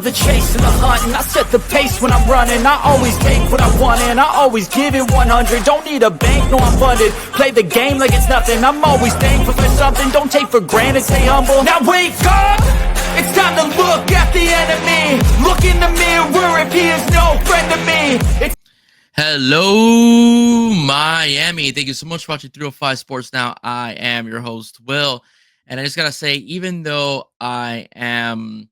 the chase and the hunt, and I set the pace when I'm running. I always take what I want and I always give it 100. Don't need a bank, no I'm funded. Play the game like it's nothing. I'm always thankful for something. Don't take for granted, stay humble. Now wake up! It's time to look at the enemy. Look in the mirror if he is no friend to me. Hello, Miami. Thank you so much for watching 305 Sports Now. I am your host, Will. And I just got to say, even though I am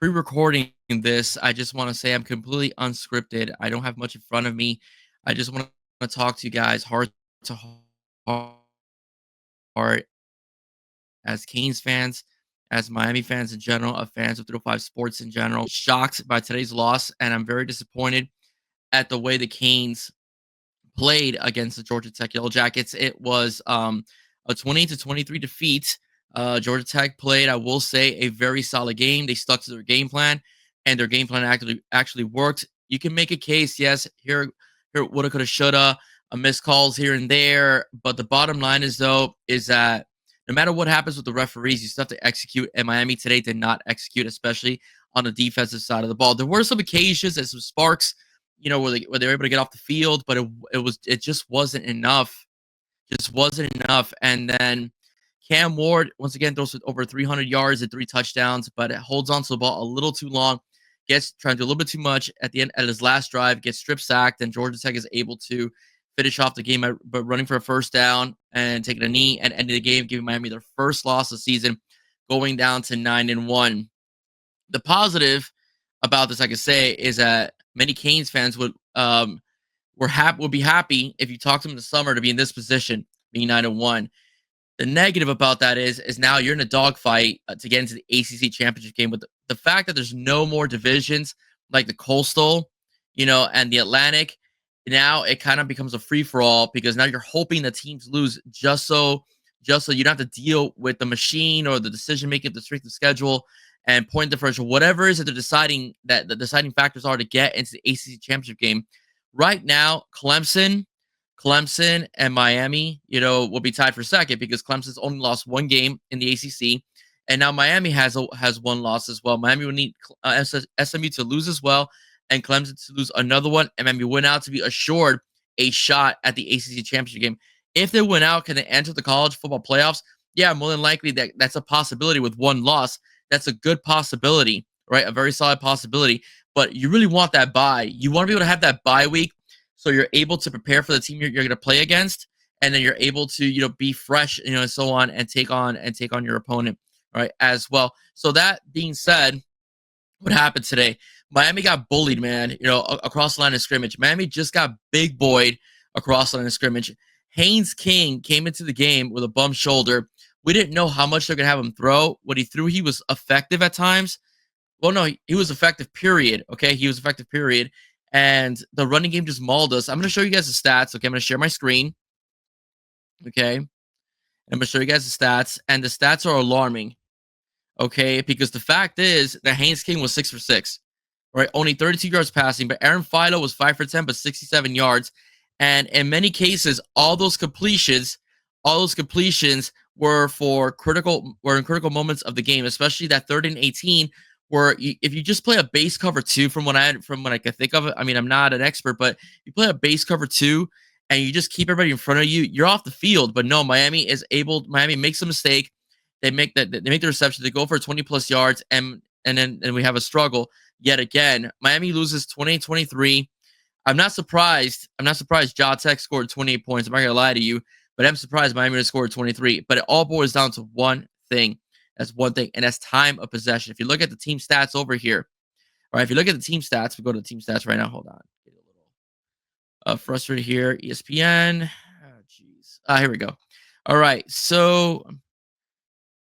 pre-recording this, I just want to say I'm completely unscripted. I don't have much in front of me. I just want to talk to you guys heart to heart as Canes fans, as Miami fans in general, of fans of 305 Sports in general. Shocked by today's loss, and I'm very disappointed at the way the Canes played against the Georgia Tech Yellow Jackets. It was a 20-23 defeat. Georgia Tech played, I will say, a very solid game. They stuck to their game plan, and their game plan actually worked. You can make a case, yes, here woulda, coulda, shoulda, missed calls here and there, but the bottom line is that no matter what happens with the referees, you still have to execute, and Miami today did not execute, especially on the defensive side of the ball. There were some occasions and some sparks, where they were able to get off the field, but it just wasn't enough. Just wasn't enough. And then Cam Ward once again throws for over 300 yards and 3 touchdowns, but it holds on to the ball a little too long. Trying to do a little bit too much at the end at his last drive. Gets strip sacked, and Georgia Tech is able to finish off the game by running for a first down and taking a knee and ending the game, giving Miami their first loss of the season, going down to 9-1. The positive about this, I could say, is that many Canes fans would be happy if you talked to them in the summer to be in this position, being 9-1. The negative about that is now you're in a dogfight to get into the ACC championship game. With the fact that there's no more divisions like the Coastal, and the Atlantic. Now it kind of becomes a free for all, because now you're hoping the teams lose just so you don't have to deal with the machine or the decision making of the strength of schedule and point differential, whatever it is that they're deciding, that the deciding factors are to get into the ACC championship game. Right now, Clemson and Miami, will be tied for second, because Clemson's only lost one game in the ACC, and now Miami has one loss as well. Miami will need SMU to lose as well, and Clemson to lose another one, and Miami win out to be assured a shot at the ACC championship game. If they win out, can they enter the college football playoffs? Yeah, more than likely that's a possibility with one loss. That's a good possibility, right? A very solid possibility. But you really want that bye. You want to be able to have that bye week so you're able to prepare for the team you're going to play against, and then you're able to, be fresh, and so on, and take on your opponent, right, as well. So that being said, what happened today? Miami got bullied, man, across the line of scrimmage. Miami just got big boyed across the line of scrimmage. Haynes King came into the game with a bum shoulder. We didn't know how much they're going to have him throw. What he threw, he was effective at times. Well, no, he was effective, period. Okay, he was effective, period. And the running game just mauled us. I'm going to show you guys the stats. Okay, I'm going to share my screen. Okay, and I'm going to show you guys the stats. And the stats are alarming. Okay, because the fact is that Haynes King was 6 for 6. Right, only 32 yards passing, but Aaron Fido was 5 for 10, but 67 yards. And in many cases, all those completions were in critical moments of the game, especially that 3rd and 18, where if you just play a base cover 2, from what I can think of it. I mean, I'm not an expert, but you play a base cover 2 and you just keep everybody in front of you, you're off the field. But no, Miami makes a mistake. They make the reception. They go for 20+ yards, and then we have a struggle yet again. Miami loses 20-23. I'm not surprised. Ja Tech scored 28 points. I'm not gonna lie to you, but I'm surprised Miami scored 23. But it all boils down to one thing. That's one thing, and that's time of possession. If you look at the team stats over here, all right, if you look at the team stats, we go to the team stats right now. Hold on. Get a little frustrated here. ESPN. Oh, jeez. Here we go. All right. So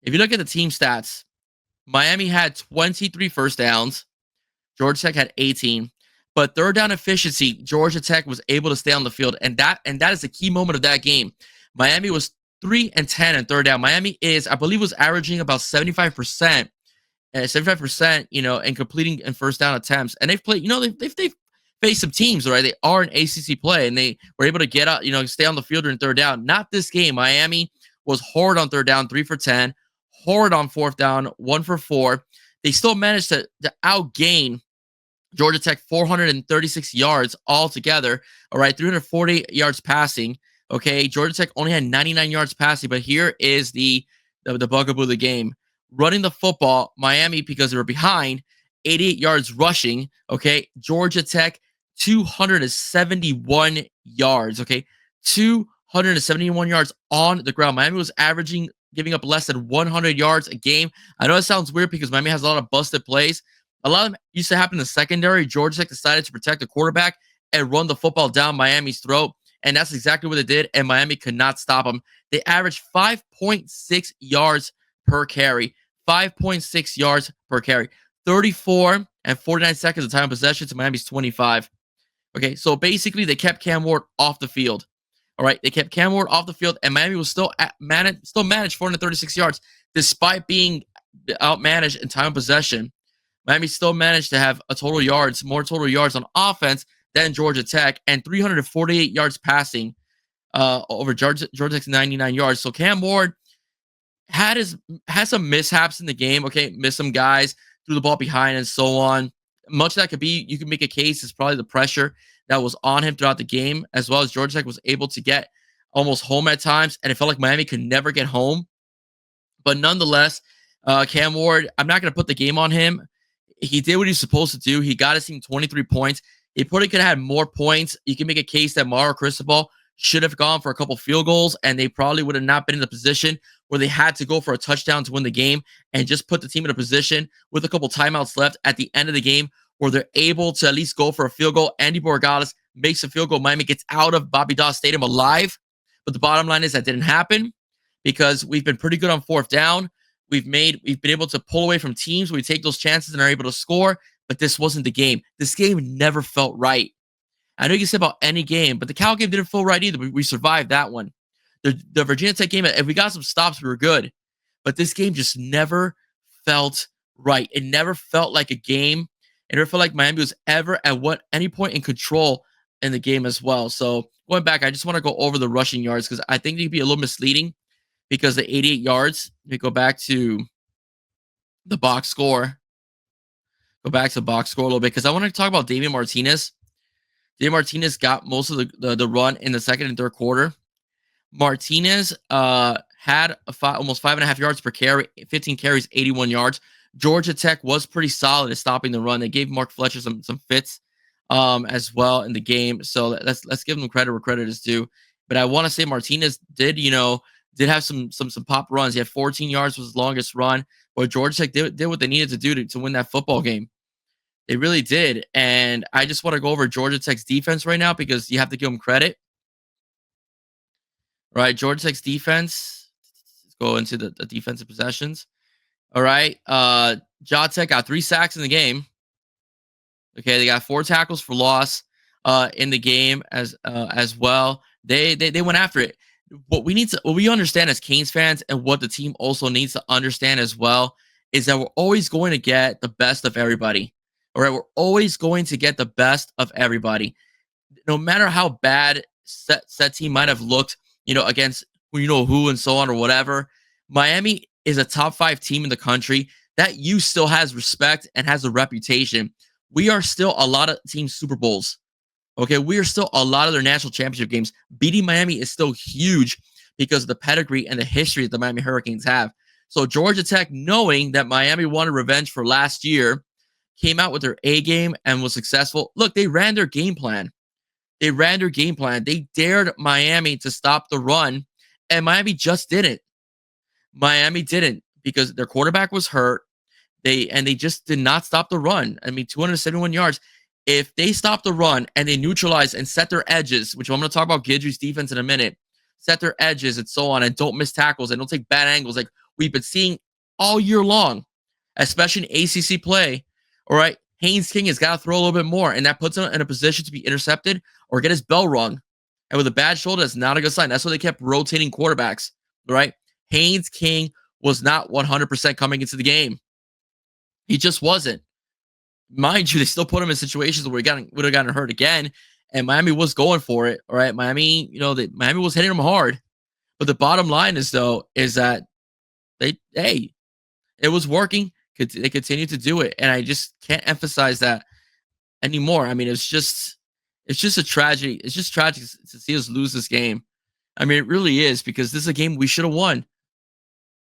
if you look at the team stats, Miami had 23 first downs. Georgia Tech had 18. But third down efficiency, Georgia Tech was able to stay on the field, and that is the key moment of that game. Miami was 3 and 10 in third down. Miami I believe, was averaging about 75%, in completing and first down attempts. And they've played, they've faced some teams, right? They are an ACC play, and they were able to get out, stay on the field during third down. Not this game. Miami was horrid on third down, 3 for 10, horrid on fourth down, 1 for 4. they still managed to outgain Georgia Tech 436 yards altogether. All right, 340 yards passing. Okay, Georgia Tech only had 99 yards passing, but here is the bugaboo of the game. Running the football, Miami, because they were behind, 88 yards rushing. Okay, Georgia Tech 271 yards. Okay, 271 yards on the ground. Miami was averaging giving up less than 100 yards a game. I know it sounds weird because Miami has a lot of busted plays. A lot of them used to happen in the secondary. Georgia Tech decided to protect the quarterback and run the football down Miami's throat. And that's exactly what they did. And Miami could not stop them. They averaged 5.6 yards per carry. 5.6 yards per carry. 34 and 49 seconds of time of possession to Miami's 25. Okay, so basically they kept Cam Ward off the field. All right, they kept Cam Ward off the field, and Miami was still managed 436 yards despite being outmanaged in time of possession. Miami still managed to have more total yards on offense than Georgia Tech, and 348 yards passing over Georgia Tech's 99 yards. So Cam Ward had some mishaps in the game. Okay, missed some guys, threw the ball behind, and so on. Much of that could be, you can make a case, is probably the pressure that was on him throughout the game, as well as Georgia Tech was able to get almost home at times, and it felt like Miami could never get home. But nonetheless, Cam Ward, I'm not going to put the game on him. He did what he's supposed to do. He got his team 23 points. He probably could have had more points. You can make a case that Mauro Cristobal should have gone for a couple field goals, and they probably would have not been in the position where they had to go for a touchdown to win the game, and just put the team in a position with a couple timeouts left at the end of the game where they're able to at least go for a field goal. Andy Borregales makes a field goal. Miami gets out of Bobby Dodd Stadium alive. But the bottom line is that didn't happen because we've been pretty good on fourth down. We've been able to pull away from teams. We take those chances and are able to score, but this wasn't the game. This game never felt right. I know you can say about any game, but the Cal game didn't feel right either. We survived that one. The Virginia Tech game, if we got some stops, we were good. But this game just never felt right. It never felt like a game. It never felt like Miami was ever at any point in control in the game as well. So going back, I just want to go over the rushing yards because I think it could be a little misleading because the 88 yards, we go back to the box score. Go back to the box score a little bit because I want to talk about Damian Martinez. Damian Martinez got most of the run in the second and third quarter. Martinez had almost 5.5 yards per carry, 15 carries, 81 yards. Georgia Tech was pretty solid at stopping the run. They gave Mark Fletcher some fits as well in the game. So let's give them credit where credit is due. But I want to say Martinez did have some pop runs. He had 14 yards was his longest run. But Georgia Tech did what they needed to do to win that football game. They really did. And I just want to go over Georgia Tech's defense right now because you have to give them credit. All right, Georgia Tech's defense. Let's go into the defensive possessions. All right. Georgia Tech got 3 sacks in the game. Okay, they got 4 tackles for loss in the game as well. They went after it. What we understand as Canes fans and what the team also needs to understand as well is that we're always going to get the best of everybody. All right, we're always going to get the best of everybody. No matter how bad set team might have looked, against who and so on or whatever, Miami is a top 5 team in the country that still has respect and has a reputation. We are still a lot of team Super Bowls. Okay, we are still a lot of their national championship games. Beating Miami is still huge because of the pedigree and the history that the Miami Hurricanes have. So Georgia Tech, knowing that Miami wanted revenge for last year, came out with their A game and was successful. Look, they ran their game plan. They dared Miami to stop the run, and Miami just didn't. Miami didn't because their quarterback was hurt. They just did not stop the run. I mean, 271 yards. If they stop the run and they neutralize and set their edges, which I'm going to talk about Guidry's defense in a minute, set their edges and so on, and don't miss tackles and don't take bad angles like we've been seeing all year long, especially in ACC play. All right, Haynes King has got to throw a little bit more, and that puts him in a position to be intercepted or get his bell rung. And with a bad shoulder, that's not a good sign. That's why they kept rotating quarterbacks. All right, Haynes King was not 100% coming into the game. He just wasn't. Mind you, they still put him in situations where he would have gotten hurt again, and Miami was going for it. All right, Miami, Miami was hitting him hard. But the bottom line is that it was working. They continue to do it, and I just can't emphasize that anymore. I mean, it's just a tragedy. It's just tragic to see us lose this game. I mean, it really is because this is a game we should have won.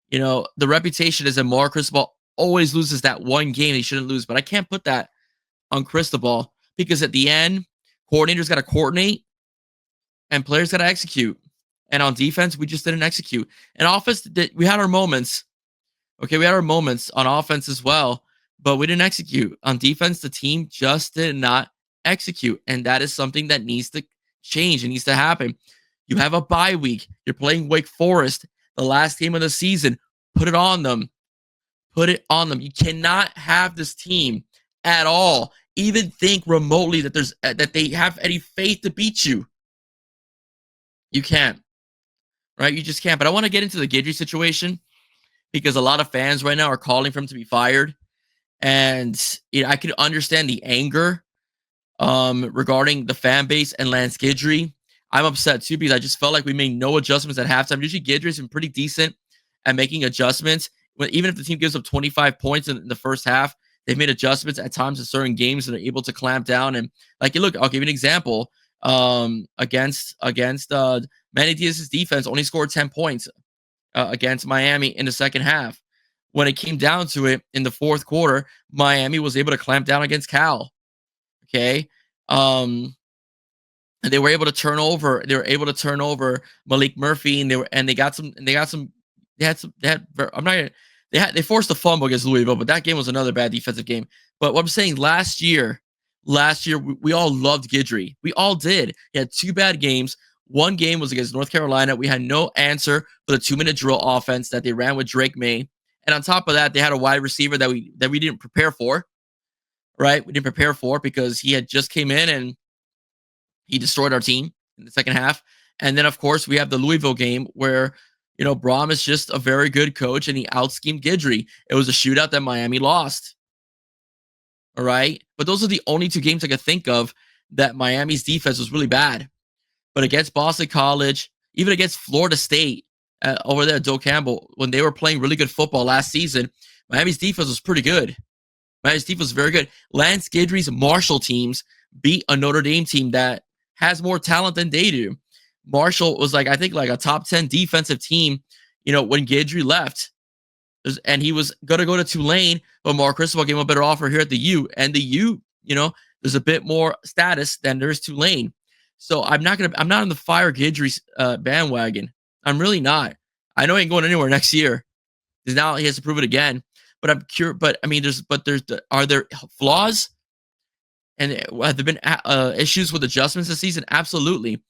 You know, the reputation is that Mark Cristobal always loses that one game he shouldn't lose, but I can't put that on Cristobal because at the end, coordinators got to coordinate and players got to execute. And on defense, we just didn't execute. And offense, we had our moments. Okay, we had our moments on offense as well, but we didn't execute. On defense, the team just did not execute. And that is something that needs to change. It needs to happen. You have a bye week. You're playing Wake Forest, the last game of the season. Put it on them. Put it on them. You cannot have this team at all even think remotely that they have any faith to beat you. You can't, right? You just can't. But I want to get into the Guidry situation because a lot of fans right now are calling for him to be fired, and I could understand the anger regarding the fan base and Lance Guidry. I'm upset too because I just felt like we made no adjustments at halftime. Usually Guidry's been pretty decent at making adjustments. Even if the team gives up 25 points in the first half, they've made adjustments at times in certain games and are able to clamp down. And like, look, I'll give you an example. Against Manny Diaz's defense only scored 10 points against Miami in the second half. When it came down to it in the fourth quarter, Miami was able to clamp down against Cal. Okay. And they were able to turn over. They were able to turn over Malik Murphy, and they forced a fumble against Louisville, but that game was another bad defensive game. But what I'm saying, last year we all loved Guidry. We all did. He had 2 bad games. One game was against North Carolina. We had no answer for the 2-minute drill offense that they ran with Drake May. And on top of that, they had a wide receiver that we didn't prepare for. Right? We didn't prepare for because he had just came in and he destroyed our team in the second half. And then, of course, we have the Louisville game where, Braum is just a very good coach and he out-schemed Guidry. It was a shootout that Miami lost. All right? But those are the only 2 games I could think of that Miami's defense was really bad. But against Boston College, even against Florida State over there, Doe Campbell, when they were playing really good football last season, Miami's defense was pretty good. Miami's defense was very good. Lance Guidry's Marshall teams beat a Notre Dame team that has more talent than they do. Marshall was I think a top 10 defensive team, when Guidry left. And he was going to go to Tulane, but Mark Cristobal gave him a better offer here at the U. And the U, there's a bit more status than there's Tulane. So I'm not in the fire Guidry bandwagon. I'm really not. I know he ain't going anywhere next year. Because now he has to prove it again. But I'm curious. But I mean, are there flaws? And have there been issues with adjustments this season? Absolutely.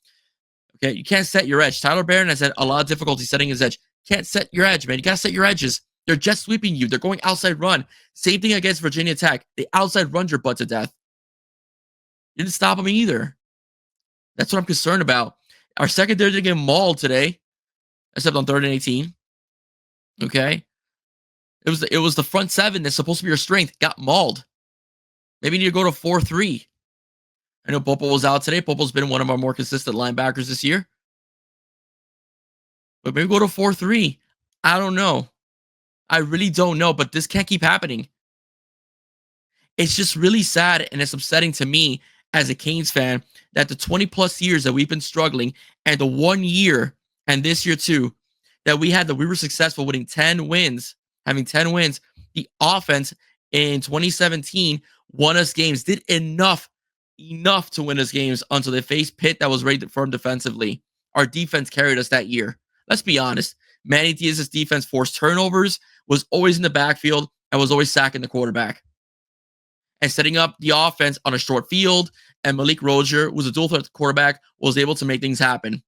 Okay, you can't set your edge. Tyler Barron has had a lot of difficulty setting his edge. Can't set your edge, man. You gotta set your edges. They're jet sweeping you. They're going outside run. Same thing against Virginia Tech. They outside run your butt to death. You didn't stop them either. That's what I'm concerned about. Our secondary didn't get mauled today, except on 3rd and 18. Okay, it was the front 7 that's supposed to be your strength got mauled. Maybe you need to go to 4-3. I know Popo was out today. Popo's been one of our more consistent linebackers this year. But maybe go to 4-3. I don't know. I really don't know, but this can't keep happening. It's just really sad and it's upsetting to me as a Canes fan that the 20 plus years that we've been struggling and the 1 year and this year too that we were successful winning 10 wins, having 10 wins, the offense in 2017 won us games, did enough to win us games until they faced Pitt that was rated firm defensively. Our defense carried us that year. Let's be honest. Manny Diaz's defense forced turnovers, was always in the backfield, and was always sacking the quarterback. And setting up the offense on a short field, and Malik Rozier was a dual threat quarterback, was able to make things happen.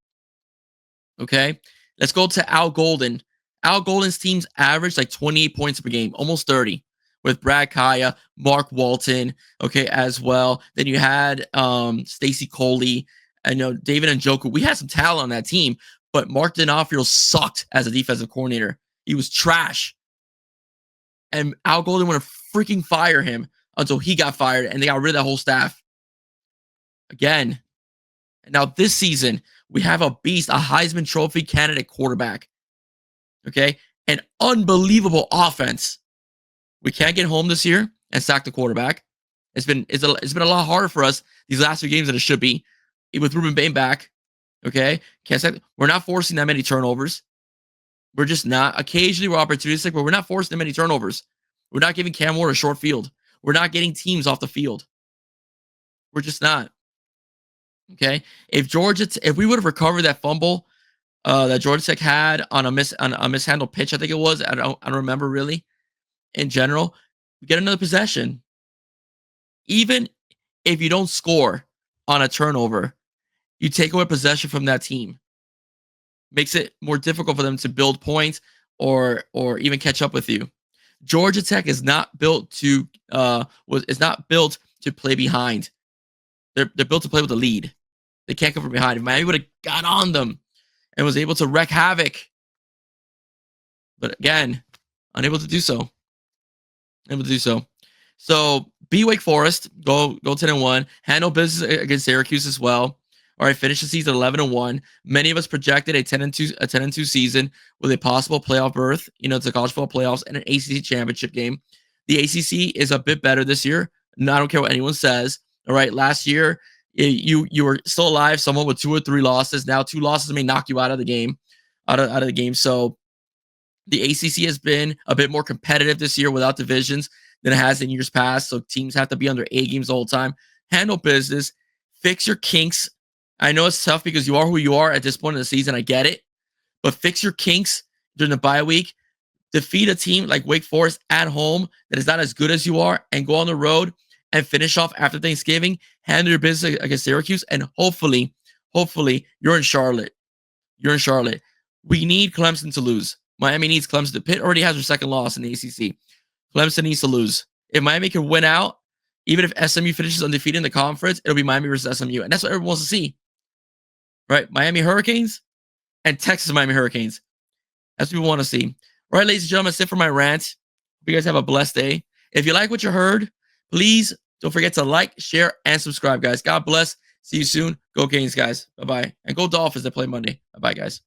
Okay? Let's go to Al Golden. Al Golden's teams averaged 28 points per game, almost 30, with Brad Kaya, Mark Walton, okay, as well. Then you had Stacy Coley, and David Njoku. We had some talent on that team, but Mark D'Onofrio sucked as a defensive coordinator. He was trash. And Al Golden wanted to freaking fire him until he got fired, and they got rid of that whole staff. Again. Now this season, we have a beast, a Heisman Trophy candidate quarterback. Okay? An unbelievable offense. We can't get home this year and sack the quarterback. It's been a lot harder for us these last 2 games than it should be. With Ruben Bain back, okay? Can't say we're not forcing that many turnovers. We're just not. Occasionally we're opportunistic, but we're not forcing that many turnovers. We're not giving Cam Ward a short field. We're not getting teams off the field. We're just not. Okay? If we would have recovered that fumble that Georgia Tech had on a mishandled pitch, I think it was. I don't remember really. In general, we get another possession. Even if you don't score on a turnover, you take away possession from that team. Makes it more difficult for them to build points or even catch up with you. Georgia Tech is not built to play behind. They're built to play with the lead. They can't come from behind. If Miami would have got on them and was able to wreak havoc, but again, unable to do so. So beat Wake Forest, go 10-1, handle business against Syracuse as well. All right, finish the season 11-1. Many of us projected a 10-2 season with a possible playoff berth, to the college football playoffs and an ACC championship game. The ACC is a bit better this year. No, I don't care what anyone says. All right, last year you were still alive, someone with 2 or 3 losses. Now 2 losses may knock you out of the game, So the ACC has been a bit more competitive this year without divisions than it has in years past. So teams have to be under A games the whole time. Handle business, fix your kinks. I know it's tough because you are who you are at this point in the season. I get it. But fix your kinks during the bye week. Defeat a team like Wake Forest at home that is not as good as you are and go on the road and finish off after Thanksgiving. Handle your business against Syracuse. And hopefully, you're in Charlotte. We need Clemson to lose. Miami needs Clemson. Pitt already has their second loss in the ACC. Clemson needs to lose. If Miami can win out, even if SMU finishes undefeated in the conference, it'll be Miami versus SMU. And that's what everyone wants to see. Right? Miami Hurricanes and Texas Miami Hurricanes. That's what we want to see. All right, ladies and gentlemen, that's it for my rant. Hope you guys have a blessed day. If you like what you heard, please don't forget to like, share, and subscribe, guys. God bless. See you soon. Go Canes, guys. Bye-bye. And go Dolphins that play Monday. Bye-bye, guys.